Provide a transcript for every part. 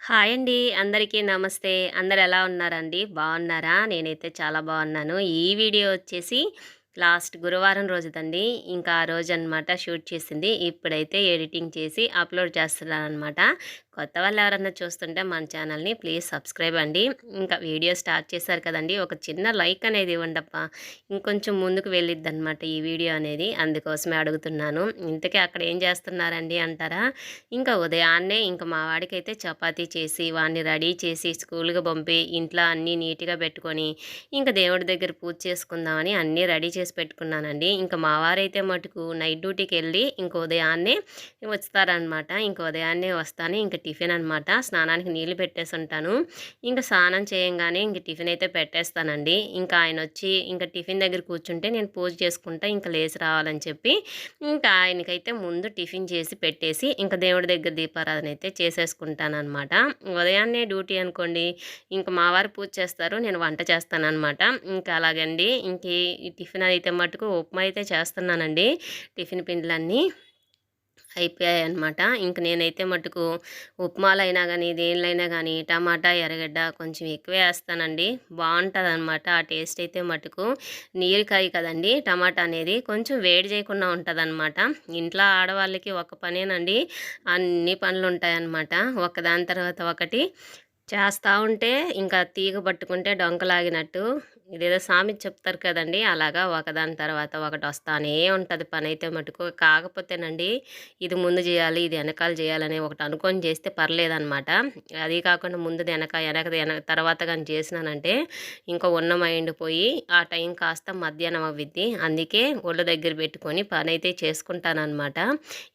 Hi అండి. అందరికీ నమస్తే. అందరూ ఎలా ఉన్నారండి? బాగున్నారా? నేనైతే చాలా బాగున్నాను. ఈ వీడియో వచ్చేసి లాస్ట్ గురువారం రోజుదండి. ఇంకా ఆ రోజనమాట షూట్ చేసింది. ఇప్పుడైతే ఎడిటింగ్ చేసి అప్లోడ్ చేస్తున్నాననమాట. కొత్త వాళ్ళు ఎవరన్నా చూస్తుంటే మన ఛానల్‌ని ప్లీజ్ సబ్స్క్రైబ్ అండి. ఇంకా వీడియో స్టార్ట్ చేశారు కదండీ! ఒక చిన్న లైక్ అనేది ఇవ్వండప్పా. ఇంకొంచెం ముందుకు వెళ్ళిద్దనమాట ఈ వీడియో అనేది. అందుకోసమే అడుగుతున్నాను. ఇంతకీ అక్కడ ఏం చేస్తున్నారండి అంటారా? ఇంకా ఉదయాన్నే ఇంక మా వాడికైతే చపాతీ చేసి, వాడిని రెడీ చేసి స్కూలుకి పంపి, ఇంట్లో అన్నీ నీట్‌గా పెట్టుకొని, ఇంక దేవుడి దగ్గర పూజ చేసుకుందామని అన్నీ రెడీ చేసి పెట్టుకున్నానండి. ఇంక మా వారైతే మటుకు నైట్ డ్యూటీకెళ్ళి ఇంక ఉదయాన్నే వస్తారనమాట. ఇంక ఉదయాన్నే వస్తానే ఇంక టిఫిన్ అనమాట. స్నానానికి నీళ్లు పెట్టేసుంటాను. ఇంక స్నానం చేయంగానే ఇంక టిఫిన్ అయితే పెట్టేస్తానండి. ఇంకా ఆయనొచ్చి ఇంక టిఫిన్ దగ్గర కూర్చుంటే నేను పూజ చేసుకుంటా ఇంక లేసి రావాలని చెప్పి ఇంకా ఆయనకైతే ముందు టిఫిన్ చేసి పెట్టేసి ఇంక దేవుడి దగ్గర దీపారాధన అయితే చేసేసుకుంటాననమాట. ఉదయాన్నే డ్యూటీ అనుకోండి, ఇంక మా వారు పూజ చేస్తారు. నేను వంట చేస్తాననమాట. ఇంకా అలాగండి. ఈ టిఫిన్ అయితే మటుకు ఉప్మా అయితే చేస్తున్నానండి. టిఫిన్ పిండిలన్నీ అయిపోయాయన్నమాట. ఇంక నేనైతే మటుకు ఉప్మాలైనా గానీ, దేనిలైనా గానీ టమాటా, ఎర్రగడ్డ కొంచెం ఎక్కువే ఏస్తానండి. బావుంటదనమాట. ఆ టేస్ట్ అయితే మటుకు నీరుకాయ కదండీ టమాటా అనేది. కొంచెం వేడి చేయకుండా ఉంటదనమాట. ఇంట్లో ఆడవాళ్ళకి ఒక పనేనండి. అన్ని పనులుంటాయన్నమాట. ఒకదాని తర్వాత ఒకటి చేస్తా ఉంటే ఇంకా తీగ పట్టుకుంటే డొంకలాగినట్టు ఇదేదో సామెత చెప్తారు కదండీ! అలాగా ఒకదాని తర్వాత ఒకటి వస్తానే ఉంటది పనైతే మటుకు. కాకపోతేనండి ఇది ముందు జేయాలి, ఇది ఎనకాల జేయాలని ఒకటి అనుకోని చేస్తే పర్లేదనమాట. అది కాకుండా ముందుది ఎనకది తర్వాత గాని చేసినానంటే ఇంకా ఉన్న మైండ్ పోయి ఆ టైం కాస్త మధ్యాహ్నం అవ్విద్ది. అందుకే ఒళ్ళు దగ్గర పెట్టుకొని పనైతే చేసుకుంటాననమాట.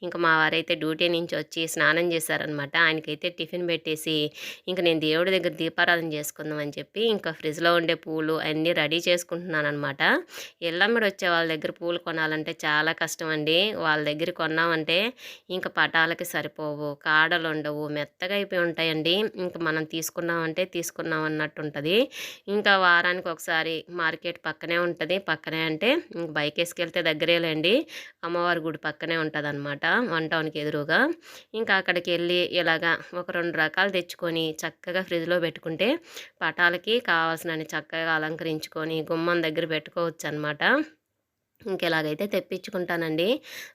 ఇంక మా వారైతే డ్యూటీ నుంచి వచ్చి స్నానం చేశారనమాట. ఆయనకైతే టిఫిన్ పెట్టేసి ఇంక నేను దేవుడి దగ్గర దీపారాధన చేసుకుందాం అని చెప్పి ఇంకా ఫ్రిడ్జ్‌లో ఉండే పూలు అన్నీ రెడీ చేసుకుంటున్నాననమాట. ఎల్లమ్మడి వచ్చే వాళ్ళ దగ్గర పూలు కొనాలంటే చాలా కష్టం అండి. వాళ్ళ దగ్గర కొన్నామంటే ఇంక పటాలకి సరిపోవు, కాడలుండవు, మెత్తగా అయిపోయి ఉంటాయండి. ఇంక మనం తీసుకున్నామంటే తీసుకున్నాం అన్నట్టుంటది. ఇంకా వారానికి ఒకసారి మార్కెట్ పక్కనే ఉంటది. పక్కనే అంటే ఇంక బైకేసుకెళ్తే దగ్గరేలేండి. అమ్మవారి గుడి పక్కనే ఉంటదనమాట. వన్ టౌన్‌కి ఎదురుగా. ఇంకా అక్కడికెళ్ళి ఇలాగా ఒక 2 రకాలు తెచ్చుకొని చక్కగా ఫ్రిడ్జ్‌లో పెట్టుకుంటే పటాలకి కావాల్సినన్ని చక్కగా అలంకరించుకొని గుమ్మం దగ్గర పెట్టుకోవచ్చనమాట. ఇంకెలాగైతే తెప్పించుకుంటానండి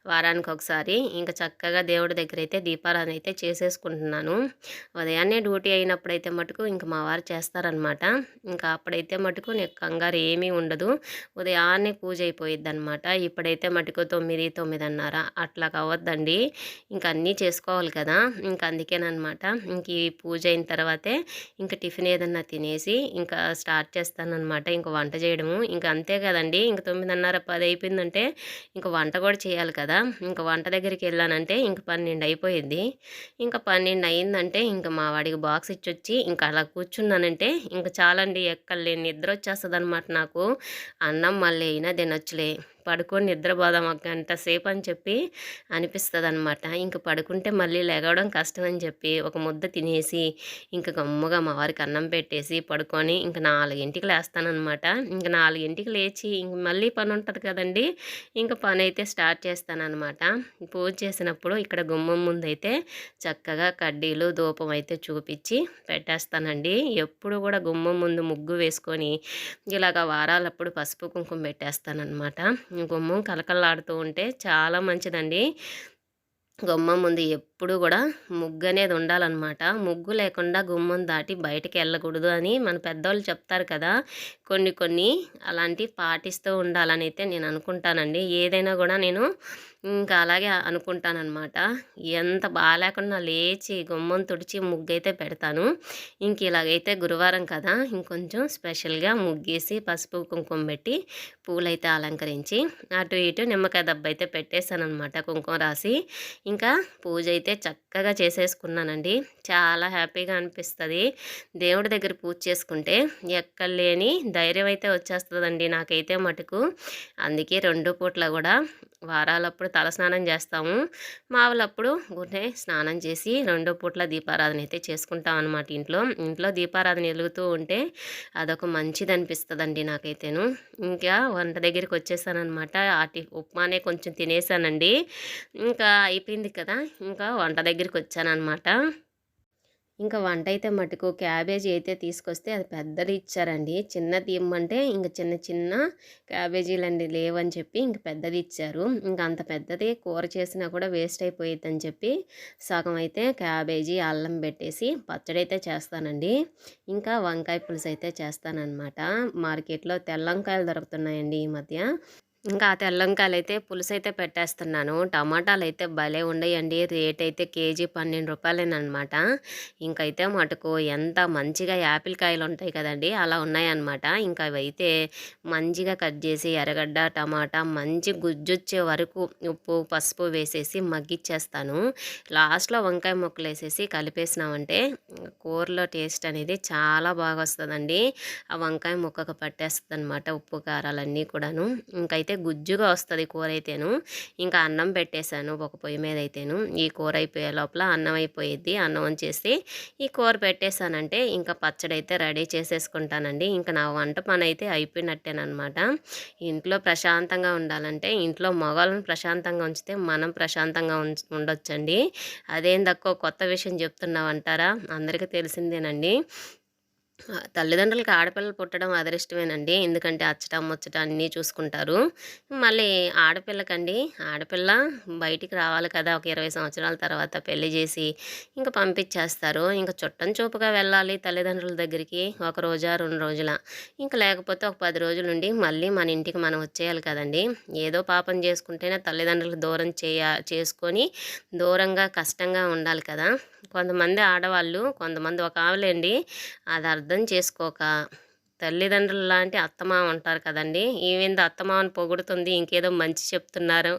వారానికి ఒకసారి. ఇంక చక్కగా దేవుడి దగ్గరైతే దీపారాధన అయితే చేసేసుకుంటున్నాను. ఉదయాన్నే డ్యూటీ అయినప్పుడైతే మటుకు ఇంక మా వారు చేస్తారనమాట. ఇంకా అప్పుడైతే మటుకు నాకు కంగారు ఏమీ ఉండదు. ఉదయాన్నే పూజ అయిపోయిద్దనమాట. ఇప్పుడైతే మటుకు 9, 9:30 అట్లాగా అవ్వద్దండి. ఇంక అన్నీ చేసుకోవాలి కదా! ఇంక అందుకేననమాట. ఇంక ఈ పూజ అయిన తర్వాతే ఇంక టిఫిన్ ఏదన్నా తినేసి ఇంకా స్టార్ట్ చేస్తాననమాట. ఇంక వంట చేయడము. ఇంక అంతే కదండీ! ఇంక 9:30, 10 అయిపోయిందంటే ఇంక వంట కూడా చేయాలి కదా! ఇంక వంట దగ్గరికెళ్ళానంటే ఇంక 12 అయిపోయిద్ది. ఇంక 12 అయిందంటే ఇంక మా వాడికి బాక్స్ ఇచ్చొచ్చి ఇంక అలా కూర్చున్నానంటే ఇంక చాలండి ఎక్కడలేని నిద్రొచ్చేస్తదనమాట నాకు. అన్నం మళ్ళీ అయినా తినొచ్చులే, పడుకొని నిద్రపోదాం ఒక గంట సేపు అని చెప్పి అనిపిస్తదనమాట. ఇంక పడుకుంటే మళ్ళీ లెగవడం కష్టం అని చెప్పి ఒక ముద్ద తినేసి ఇంక గమ్ముగా మా వారికి అన్నం పెట్టేసి పడుకొని ఇంక 4కి లేస్తాననమాట. ఇంక 4కి లేచి ఇంక మళ్ళీ పనుంటది కదండీ! ఇంక పనైతే స్టార్ట్ చేస్తాననమాట. పూజ చేసినప్పుడు ఇక్కడ గుమ్మం ముందైతే చక్కగా కడ్డీలు, ధూపం అయితే చూపిచ్చి పెట్టేస్తానండి. ఎప్పుడు కూడా గుమ్మం ముందు ముగ్గు వేసుకొని ఇలాగ వారాలప్పుడు పసుపు, కుంకుమ పెట్టేస్తాననమాట. గుమ్మం కళకళలాడుతూ ఉంటే చాలా మంచిదండి. గుమ్మం ముందు ఎప్పుడు కూడా ముగ్గనేది ఉండాలనమాట. ముగ్గు లేకుండా గుమ్మం దాటి బయటికెళ్ళకూడదు అని మన పెద్దోళ్ళు చెప్తారు కదా! కొన్ని అలాంటివి పాటిస్తూ ఉండాలనైతే నేను అనుకుంటానండి. ఏదైనా గూడా నేను ఇంకా అలాగే అనుకుంటాననమాట. ఎంత బాలేకున్నా లేచి గుమ్మం తుడిచి ముగ్గైతే పెడతాను. ఇలాగైతే గురువారం కదా! ఇంకొంచెం స్పెషల్‌గా ముగ్గేసి పసుపు, కుంకుమ పెట్టి పూలైతే అలంకరించి అటు ఇటు నిమ్మకాయ దబ్బైతే పెట్టేసాననమాట కుంకుమ రాసి. ఇంకా పూజ అయితే చక్కగా చేసేసుకున్నానండి. చాలా హ్యాపీగా అనిపిస్తది. దేవుడి దగ్గర పూజ చేసుకుంటే ఎక్కడలేని ధైర్యం అయితే వచ్చేస్తదండి నాకైతే మటుకు. అందుకే 2 పూట్ల గూడా వారాలప్పుడు తలస్నానం చేస్తాము. మావులప్పుడు స్నానం చేసి 2 పూట్ల దీపారాధన అయితే చేసుకుంటామనమాట ఇంట్లో. ఇంట్లో దీపారాధన ఎలుగుతూ ఉంటే అదొక మంచిదనిపిస్తదండి నాకైతేను. ఇంకా వంట దగ్గరికొచ్చేసాననమాట. ఉప్మానే కొంచెం తినేసానండి. ఇంకా అయిపోయింది కదా! ఇంకా వంట దగ్గరికొచ్చాననమాట. ఇంకా వంటయితే మటుకు క్యాబేజీ అయితే తీసుకొస్తే అది పెద్దది ఇచ్చారండి. చిన్నది ఇమ్మంటే ఇంక చిన్న చిన్న క్యాబేజీలండి లేవని చెప్పి ఇంక పెద్దది ఇచ్చారు. ఇంక అంత పెద్దది కూర చేసినా కూడా వేస్ట్ అయిపోయిద్దని చెప్పి సగం అయితే క్యాబేజీ, అల్లం పెట్టేసి పచ్చడైతే చేస్తానండి. ఇంకా వంకాయ పులుసయితే చేస్తాననమాట. మార్కెట్‌లో తెల్లంకాయలు దొరుకుతున్నాయండి ఈ మధ్య. ఇంకా ఆ తెల్లంకాయలైతే పులుసైతే పెట్టేస్తున్నాను. టమాటాలైతే భలే ఉండేయండి. రేటైతే కేజీ రూ. 12 ఇంకైతే మటుకు ఎంత మంచిగా యాపిల్ కాయలుంటాయి కదండీ! అలా ఉన్నాయన్నమాట. ఇంకా అవైతే మంచిగా కట్ చేసి ఎర్రగడ్డ, టమాటా మంచి గుజ్జొచ్చే వరకు ఉప్పు, పసుపు వేసేసి మగ్గిచ్చేస్తాను. లాస్ట్‌లో వంకాయ ముక్కలేసేసి కలిపేసినామంటే కూరలో టేస్ట్ అనేది చాలా బాగొస్తదండి. ఆ వంకాయ ముక్కకు పట్టేస్తదనమాట ఉప్పు, కారాలన్నీ కూడాను. ఇంకైతే గుజ్జుగా వస్తది కూరైతేను. ఇంకా అన్నం పెట్టేశాను ఒక పొయ్యి మీదయితేను. ఈ కూర అయిపోయే లోపల అన్నం అయిపోయిద్ది. అన్నం వంచేసి ఈ కూర పెట్టేశానంటే ఇంకా పచ్చడైతే రెడీ చేసేసుకుంటానండి. ఇంక నా వంట పనైతే అయిపోయినట్టేననమాట. ఇంట్లో ప్రశాంతంగా ఉండాలంటే ఇంట్లో మగవాళ్ళని ప్రశాంతంగా ఉంచితే మనం ప్రశాంతంగా ఉండొచ్చండి. అదేందక్కో కొత్త విషయం చెప్తున్నావంటారా? అందరికీ తెలిసిందేనండి. తల్లిదండ్రులకి ఆడపిల్లలు పుట్టడం అదృష్టమేనండి. ఎందుకంటే అచ్చట, ముచ్చట అన్నీ చూసుకుంటారు. మళ్ళీ ఆడపిల్లకండి, ఆడపిల్ల బయటికి రావాలి కదా! ఒక 20 సంవత్సరాల తర్వాత పెళ్లి జేసి ఇంక పంపించేస్తారు. ఇంక చుట్టం చూపుగా వెళ్ళాలి తల్లిదండ్రుల దగ్గరికి. ఒక రోజా, 2 రోజులా. ఇంక లేకపోతే ఒక 10 రోజులుండి మళ్ళీ మన ఇంటికి మనం వచ్చేయాలి కదండీ! ఏదో పాపం చేసుకుంటేనే తల్లిదండ్రులకు దూరం చేసుకొని దూరంగా కష్టంగా ఉండాలి కదా! కొంతమంది ఆడవాళ్ళు, కొంతమంది ఒక ఆమెలేండి అది అర్థం చేసుకోక తల్లిదండ్రుల్లాంటి అత్తమామ ఉంటారు కదండీ! ఈమెంది అత్తమామని పొగుడుతుంది, ఇంకేదో మంచి చెప్తున్నారు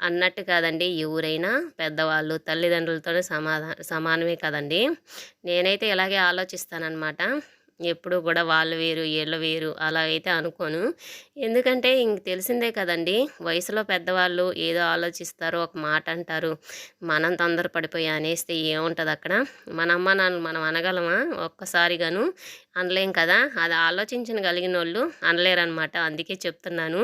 అన్నట్టు కాదండి. ఎవరైనా పెద్దవాళ్ళు తల్లిదండ్రులతోనే సమానమే కదండీ! నేనైతే ఇలాగే ఆలోచిస్తాననమాట. ఎప్పుడు కూడా వాళ్ళు వేరు, ఈళ్ళు వేరు అలా అయితే అనుకోను. ఎందుకంటే ఇంక తెలిసిందే కదండీ! వయసులో పెద్దవాళ్ళు ఏదో ఆలోచిస్తారు, ఒక మాట అంటారు. మనం తొందరపడిపోయి అనేస్తే ఏముంటదక్కడ? మన అమ్మ నాన్నలు మనం అనగలమా ఒక్కసారిగాను? అనలేం కదా! అది ఆలోచించగలిగినోళ్ళు అనలేరనమాట. అందుకే చెప్తున్నాను.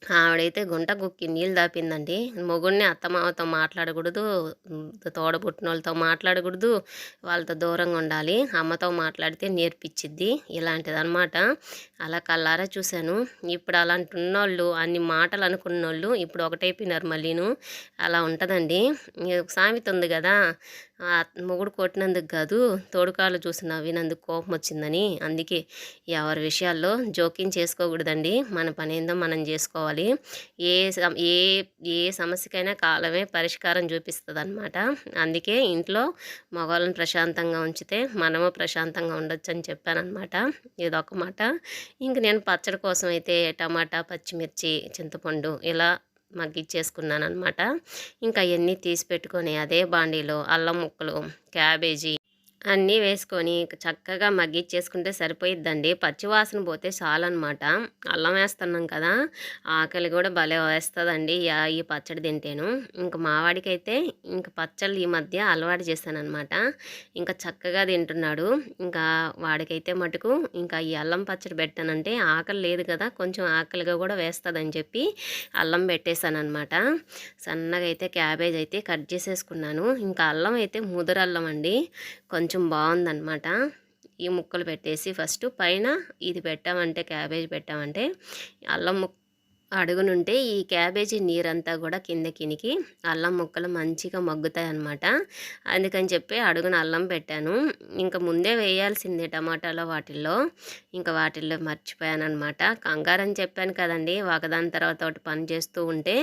ఆవిడైతే గుంట గుక్కి నీళ్ళు దాపిందండి. మొగుడిని అత్తమామతో మాట్లాడకూడదు, తోడబుట్టినోళ్ళతో మాట్లాడకూడదు, వాళ్ళతో దూరంగా ఉండాలి. అమ్మతో మాట్లాడితే నేర్పిచ్చిద్ది. ఇలాంటిదనమాట. అలా కళ్ళారా చూశాను. ఇప్పుడు అలాంటి ఉన్నోళ్ళు, అన్ని మాటలు అనుకున్నోళ్ళు ఇప్పుడు ఒకటైపోయినారు మళ్ళీను. అలా ఉంటదండి. ఒక సామెత ఉంది గదా! మొగుడు కొట్టినందుకు గాదు, తోడుకాళ్ళు చూసి నవ్వినందుకు కోపమొచ్చిందని. అందుకే ఎవరి విషయాల్లో జోక్యం చేసుకోకూడదండి. మన పనేందో మనం జేసుకోవాలి. ఏ సం ఏ ఏ సమస్యకైనా కాలమే పరిష్కారం చూపిస్తదనమాట. అందుకే ఇంట్లో మగవాళ్ళని ప్రశాంతంగా ఉంచితే మనము ప్రశాంతంగా ఉండొచ్చని చెప్పాననమాట. ఇదొక మాట. ఇంక నేను పచ్చడి కోసం అయితే టమాటా, పచ్చిమిర్చి, చింతపండు ఇలా మగ్గిచ్చేసుకున్నాననమాట. ఇంకా అయన్నీ తీసి పెట్టుకొని అదే బాండీలో అల్లం ముక్కలు, క్యాబేజీ అన్నీ వేసుకొని చక్కగా మగ్గిచ్చేసుకుంటే సరిపోయిద్దండి. పచ్చివాసన పోతే చాలనమాట. అల్లం వేస్తున్నాం కదా! ఆకలి కూడా భలే వేస్తదండి ఈ పచ్చడి తింటేను. ఇంక మా వాడికైతే ఇంక పచ్చళ్ళు ఈ మధ్య అలవాటు చేశాననమాట. ఇంకా చక్కగా తింటున్నాడు. ఇంకా వాడికైతే మటుకు ఇంకా ఈ అల్లం పచ్చడి పెట్టానంటే ఆకలి లేదు కదా! కొంచెం ఆకలిగా కూడా వేస్తదని చెప్పి అల్లం పెట్టేశాననమాట. సన్నగా అయితే క్యాబేజ్ అయితే కట్ చేసేసుకున్నాను. ఇంకా అల్లం అయితే ముదురల్లం అండి. కొంచెం బాగుందనమాట. ఈ ముక్కలు పెట్టేసి ఫస్ట్ పైన ఇది పెట్టామంటే క్యాబేజ్ పెట్టామంటే అల్లం అడుగునుంటే ఈ క్యాబేజీ నీరంతా కూడా కిందకినికి అల్లం ముక్కలు మంచిగా మగ్గుతాయన్నమాట. అందుకని చెప్పి అడుగున అల్లం పెట్టాను. ఇంకా ముందే వేయాల్సిందే టమాటాలో వాటిల్లో. ఇంకా వాటిల్లో మర్చిపోయానమాట. కంగారని చెప్పాను కదండి, ఒకదాని తర్వాత ఒకటి పని చేస్తూ ఉంటే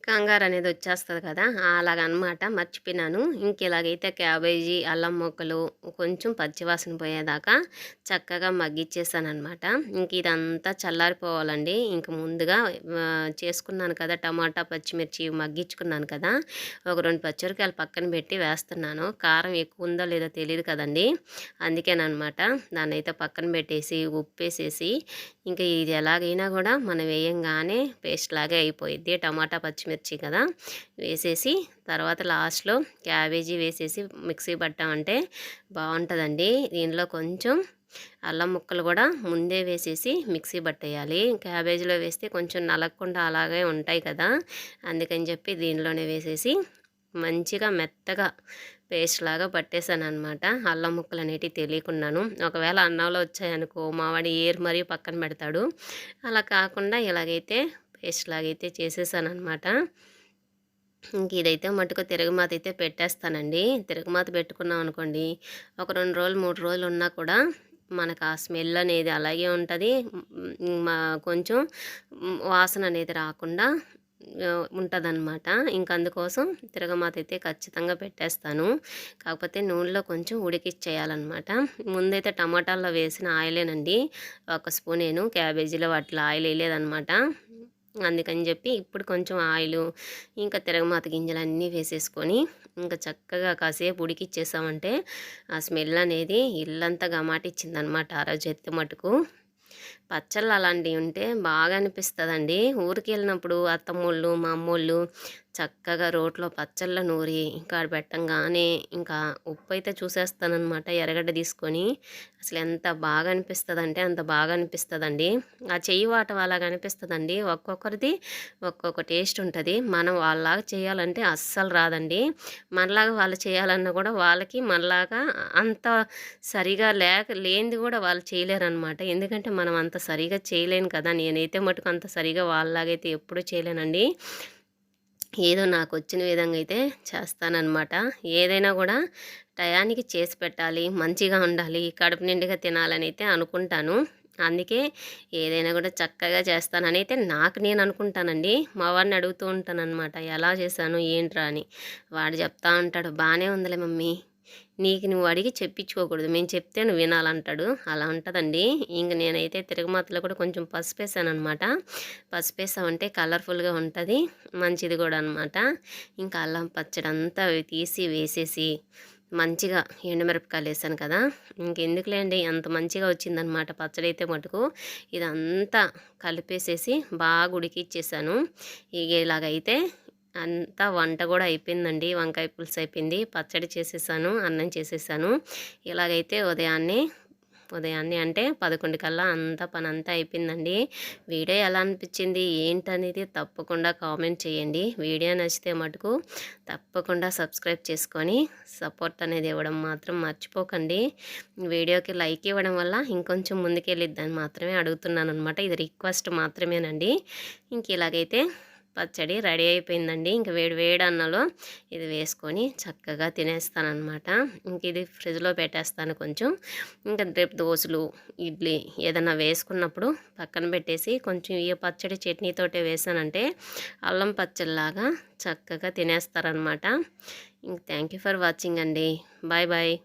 కంగారనేది వచ్చేస్తది కదా! అలాగనమాట మర్చిపోయినాను. ఇలాగైతే క్యాబేజీ, అల్లం ముక్కలు కొంచెం పచ్చివాసన పోయేదాకా చక్కగా మగ్గిచ్చేసాననమాట. ఇదంతా చల్లారిపోవాలండి. ముందుగా చేసుకున్నాను కదా! టమాటా, పచ్చిమిర్చి మగ్గించుకున్నాను కదా! ఒక 2 పచ్చిమిరపకాయలు పక్కన పెట్టి వేస్తున్నాను. కారం ఎక్కువ ఉందో లేదో తెలీదు కదండీ! అందుకేననమాట. దాన్నైతే పక్కన పెట్టేసి, ఉప్పేసేసి ఇది ఎలాగైనా కూడా మనం వేయంగానే పేస్ట్ లాగే అయిపోయిద్ది. టమాటా, పచ్చిమిర్చి కదా! వేసేసి తర్వాత లాస్ట్‌లో క్యాబేజీ వేసేసి మిక్సీ పట్టామంటే బావుంటదండి. దీనిలో కొంచెం అల్లం ముక్కలు కూడా ముందే వేసేసి మిక్సీ పట్టేయాలి. క్యాబేజీలో వేస్తే కొంచెం నలగకుండా అలాగే ఉంటాయి కదా! అందుకని చెప్పి దీనిలోనే వేసేసి మంచిగా మెత్తగా పేస్ట్ లాగా పట్టేసాననమాట. అల్లం ముక్కలనేటివి తెలియకుండాను. ఒకవేళ అన్నంలో వచ్చాయనుకో మా వాడు ఏరి మరీ పక్కన పెడతాడు. అలా కాకుండా ఇలాగైతే పేస్ట్ లాగైతే చేసేసాననమాట. ఇంక ఇదైతే మట్టుకు తిరగమాత అయితే పెట్టేస్తానండి. తిరగమాత పెట్టుకున్నాం అనుకోండి, ఒక 2 రోజులు 3 రోజులు ఉన్నా కూడా మనకు ఆ స్మెల్ అనేది అలాగే ఉంటది. మా కొంచెం వాసన అనేది రాకుండా ఉంటదనమాట. ఇంక అందుకోసం తిరగమాత అయితే ఖచ్చితంగా పెట్టేస్తాను. కాకపోతే నూనెలో కొంచెం ఉడికిచ్చేయాలనమాట. ముందైతే టమాటాల్లో వేసిన ఆయిలేనండి. ఒక స్పూనేను క్యాబేజీలో వాటిలో ఆయిల్ ఎయలేదనమాట. అందుకని చెప్పి ఇప్పుడు కొంచెం ఆయిలు, ఇంకా తిరగమాత గింజలన్నీ వేసేసుకొని ఇంకా చక్కగా కాసేపు ఉడికిచ్చేసామంటే ఆ స్మెల్ అనేది ఇల్లంతా గమాటిచ్చిందనమాట ఆ రోజైతే మటుకు. పచ్చళ్ళు అలాంటివి ఉంటే బాగా అనిపిస్తుందండి. ఊరికెళ్ళినప్పుడు అత్తమ్మోళ్ళు, మా అమ్మోళ్ళు చక్కగా రోట్లో పచ్చళ్ళ నూరి ఇంకా ఆడ పెట్టంగానే ఇంకా ఉప్పు అయితే చూసేస్తాననమాట ఎర్రగడ్డ తీసుకొని. అసలు ఎంత బాగా అనిపిస్తుందంటే అంత బాగా అనిపిస్తుందండి. ఆ చెయ్యి వాటం అలాగా అనిపిస్తుందండి. ఒక్కొక్కరిది ఒక్కొక్క టేస్ట్ ఉంటుంది. మనం వాళ్ళలాగా చేయాలంటే అస్సలు రాదండి. మనలాగా వాళ్ళు చేయాలన్నా కూడా వాళ్ళకి మనలాగా అంత సరిగా లేనిది కూడా వాళ్ళు చేయలేరనమాట. ఎందుకంటే మనం అంత సరిగా చేయలేను కదా! నేనైతే మటుకు అంత సరిగా వాళ్ళలాగైతే ఎప్పుడూ చేయలేనండి. ఏదో నాకొచ్చిన విధంగా అయితే చేస్తాననమాట. ఏదైనా కూడా టయానికి చేసి పెట్టాలి, మంచిగా ఉండాలి, కడుపు నిండుగా తినాలనైతే అనుకుంటాను. అందుకే ఏదైనా కూడా చక్కగా చేస్తాననైతే నాకు నేను అనుకుంటానండి. మా వాడిని అడుగుతూ ఉంటాననమాట. ఎలా చేశాను ఏంట్రా అని. వాడు చెప్తా ఉంటాడు, "బానే ఉందిలే మమ్మీ. నీకు నువ్వు అడిగి చెప్పించుకోకూడదు. మేము చెప్తే నువ్వు వినాలంటాడు." అలా ఉంటదండి. ఇంక నేనైతే తిరగమాతలో కూడా కొంచెం పసుపేసాననమాట. పసుపేసామంటే కలర్ఫుల్‌గా ఉంటది. మంచిది కూడా అనమాట. ఇంకా అల్లం పచ్చడంతా అవి తీసి వేసేసి మంచిగా ఎండుమిరపకాయలేసాను కదా! ఇంకెందుకులేండి అంత మంచిగా వచ్చిందనమాట పచ్చడైతే మటుకు. ఇదంతా కలిపేసేసి బాగా ఉడికిచ్చేసాను. ఇగ ఇలాగైతే అంతా వంట కూడా అయిపోయిందండి. వంకాయ పులుసు అయిపోయింది. పచ్చడి చేసేసాను. అన్నం చేసేసాను. ఇలాగైతే ఉదయాన్నే అంటే 11 కల్లా అంతా పనంతా అయిపోయిందండి. వీడియో ఎలా అనిపించింది ఏంటనేది తప్పకుండా కామెంట్ చేయండి. వీడియో నచ్చితే మటుకు తప్పకుండా సబ్స్క్రైబ్ చేసుకొని సపోర్ట్ అనేది ఇవ్వడం మాత్రం మర్చిపోకండి. వీడియోకి లైక్ ఇవ్వడం వల్ల ఇంకొంచెం ముందుకెళ్ళిద్దని మాత్రమే అడుగుతున్నాననమాట. ఇది రిక్వెస్ట్ మాత్రమేనండి. ఇంక ఇలాగైతే పచ్చడి రెడీ అయిపోయిందండి. ఇంక వేడి వేడి అన్నంలో ఇది వేసుకొని చక్కగా తినేస్తానన్నమాట. ఇంక ఇది ఫ్రిడ్జ్‌లో పెట్టేస్తాను కొంచెం. ఇంకా రేపు దోసలు, ఇడ్లీ ఏదన్నా వేసుకున్నప్పుడు పక్కన పెట్టేసి కొంచెం ఈ పచ్చడి చట్నీతోటే వేసానంటే అల్లం పచ్చడిలాగా చక్కగా తినేస్తారనమాట. ఇంక థ్యాంక్ యూ ఫర్ వాచింగ్ అండి. Bye bye.